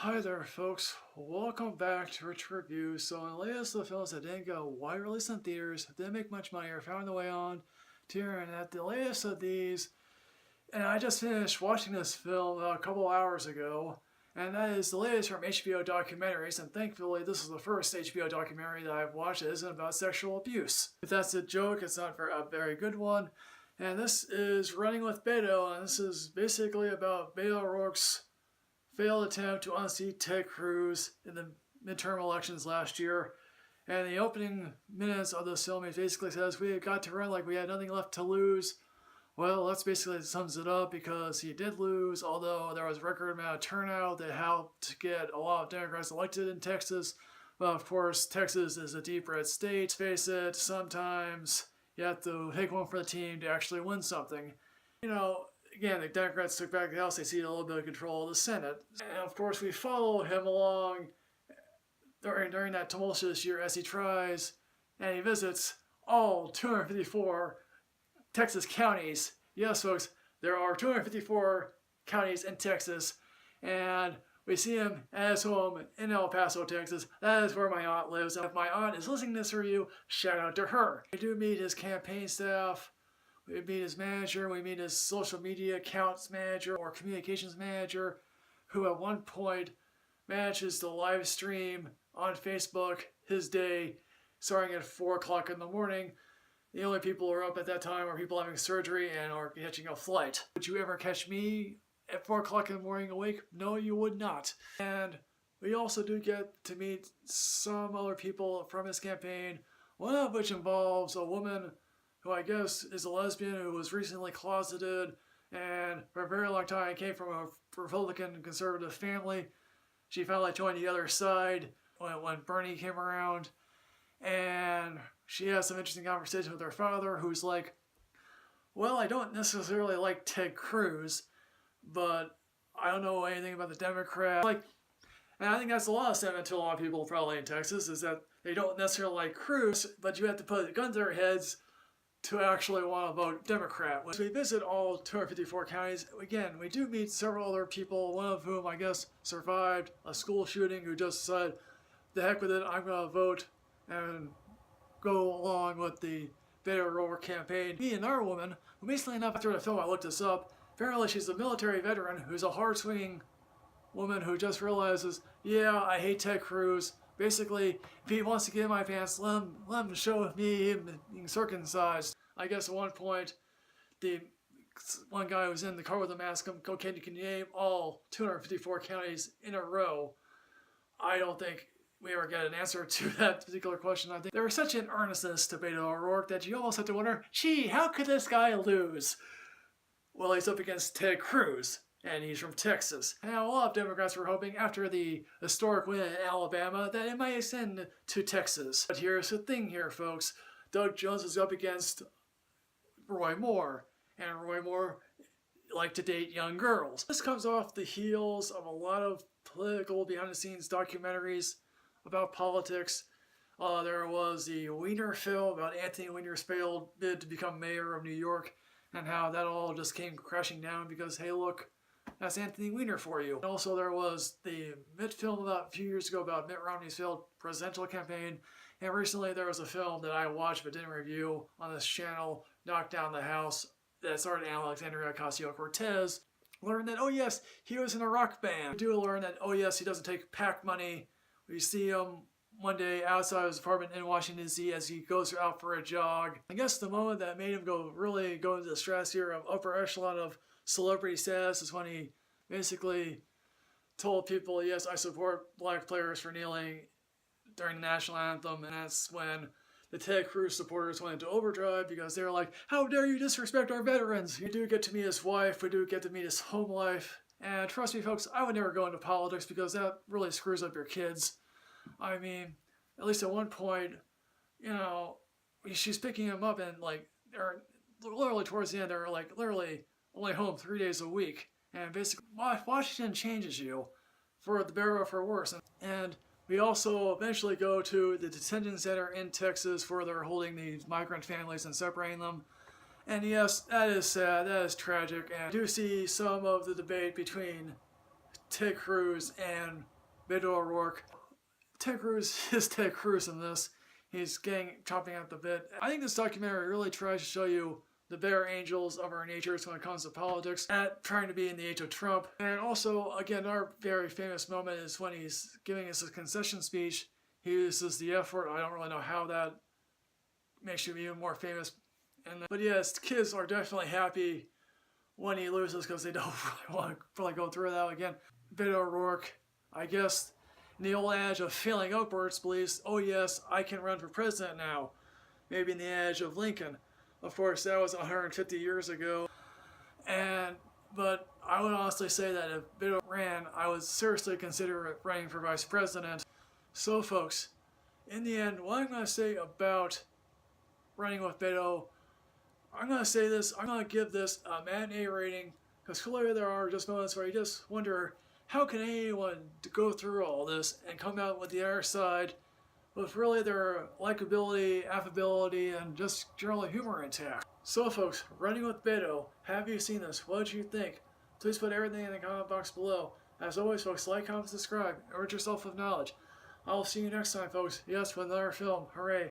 Hi there, folks. Welcome back to Rich Review. So, in the latest of the films that didn't go wide release in theaters, didn't make much money, or found their way on to your internet, the latest of these, and I just finished watching this film a couple hours ago, and that is the latest from HBO documentaries, and thankfully this is the first HBO documentary that I've watched that isn't about sexual abuse. If that's a joke, it's not a very good one. And this is Running with Beto, and this is basically about Beto O'Rourke's failed attempt to unseat Ted Cruz in the midterm elections last year. And the opening minutes of this film, it basically says, we got to run like we had nothing left to lose. Well, that's basically sums it up, because he did lose, although there was a record amount of turnout that helped get a lot of Democrats elected in Texas. Well, of course, Texas is a deep red state. Let's face it, sometimes you have to take one for the team to actually win something. Again, the Democrats took back the House. They ceded a little bit of control of the Senate. And of course, we follow him along during that tumultuous year as he tries and he visits all 254 Texas counties. Yes, folks, there are 254 counties in Texas. And we see him at his home in El Paso, Texas. That is where my aunt lives. And if my aunt is listening to this review, shout out to her. We do meet his campaign staff. We meet his manager, we meet his social media accounts manager or communications manager, who at one point manages to live stream on Facebook his day starting at 4 o'clock in the morning. The only people who are up at that time are people having surgery and are catching a flight. Would you ever catch me at 4 o'clock in the morning awake? No, you would not. And we also do get to meet some other people from his campaign, one of which involves a woman who I guess is a lesbian who was recently closeted and for a very long time came from a Republican conservative family. She finally joined the other side when Bernie came around, and she has some interesting conversation with her father, who's like, well, I don't necessarily like Ted Cruz, but I don't know anything about the Democrat. And I think that's a lot of sentiment to a lot of people probably in Texas, is that they don't necessarily like Cruz, but you have to put guns to their heads to actually want to vote Democrat. When we visit all 254 counties, again, we do meet several other people, one of whom I guess survived a school shooting, who just said, the heck with it, I'm going to vote and go along with the Beto O'Rourke campaign. Me, another woman, who recently enough after the film I looked this up, apparently she's a military veteran who's a hard-swinging woman who just realizes, yeah, I hate Ted Cruz. Basically, if he wants to get in my pants, let him show me him being circumcised. I guess at one point, the one guy who was in the car with a mask, okay, you can name all 254 counties in a row. I don't think we ever get an answer to that particular question. I think there was such an earnestness to Beto O'Rourke that you almost have to wonder, gee, how could this guy lose? Well, he's up against Ted Cruz, and he's from Texas. And a lot of Democrats were hoping after the historic win in Alabama that it might extend to Texas. But here's the thing here, folks. Doug Jones is up against Roy Moore, and Roy Moore liked to date young girls. This comes off the heels of a lot of political behind-the-scenes documentaries about politics. There was the Weiner film about Anthony Weiner's failed bid to become mayor of New York, and how that all just came crashing down because, hey, look, that's Anthony Weiner for you. And also there was the Mitt film about a few years ago about Mitt Romney's failed presidential campaign. And recently there was a film that I watched but didn't review on this channel, Knock Down the House, that starred Alexandria Ocasio-Cortez. Learned that, oh yes, he was in a rock band. We do learn that, oh yes, he doesn't take PAC money. We see him one day outside his apartment in Washington, D.C. as he goes out for a jog. I guess the moment that made him really go into the stratosphere of upper echelon of celebrity status is when he basically told people, yes, I support black players for kneeling during the national anthem, and that's when the Ted Cruz supporters went into overdrive because they were like, how dare you disrespect our veterans? We do get to meet his wife, we do get to meet his home life, and trust me folks, I would never go into politics because that really screws up your kids. I mean, at least at one point, she's picking him up and they're literally towards the end, they're literally only home 3 days a week. And basically, Washington changes you for the better or for worse. And we also eventually go to the detention center in Texas where they're holding these migrant families and separating them. And yes, that is sad, that is tragic. And I do see some of the debate between Ted Cruz and Beto O'Rourke. Ted Cruz is Ted Cruz in this. He's chomping at the bit. I think this documentary really tries to show you the better angels of our natures when it comes to politics, at trying to be in the age of Trump. And also, again, our very famous moment is when he's giving us a concession speech. He uses the F word. I don't really know how that makes you even more famous. But yes, kids are definitely happy when he loses because they don't really want to go through that again. Beto O'Rourke, I guess, in the old adage of failing upwards, believes, oh yes, I can run for president now. Maybe in the adage of Lincoln. Of course, that was 150 years ago. But I would honestly say that if Beto ran, I would seriously consider running for vice president. So folks, in the end, what I'm going to say about running with Beto, I'm going to say this, I'm going to give this a matinee rating, because clearly there are just moments where you just wonder, how can anyone go through all this and come out with the other side with really their likability, affability, and just general humor intact. So folks, running with Beto, have you seen this? What did you think? Please put everything in the comment box below. As always folks, like, comment, subscribe, and rid yourself of knowledge. I'll see you next time folks, yes, with another film, hooray.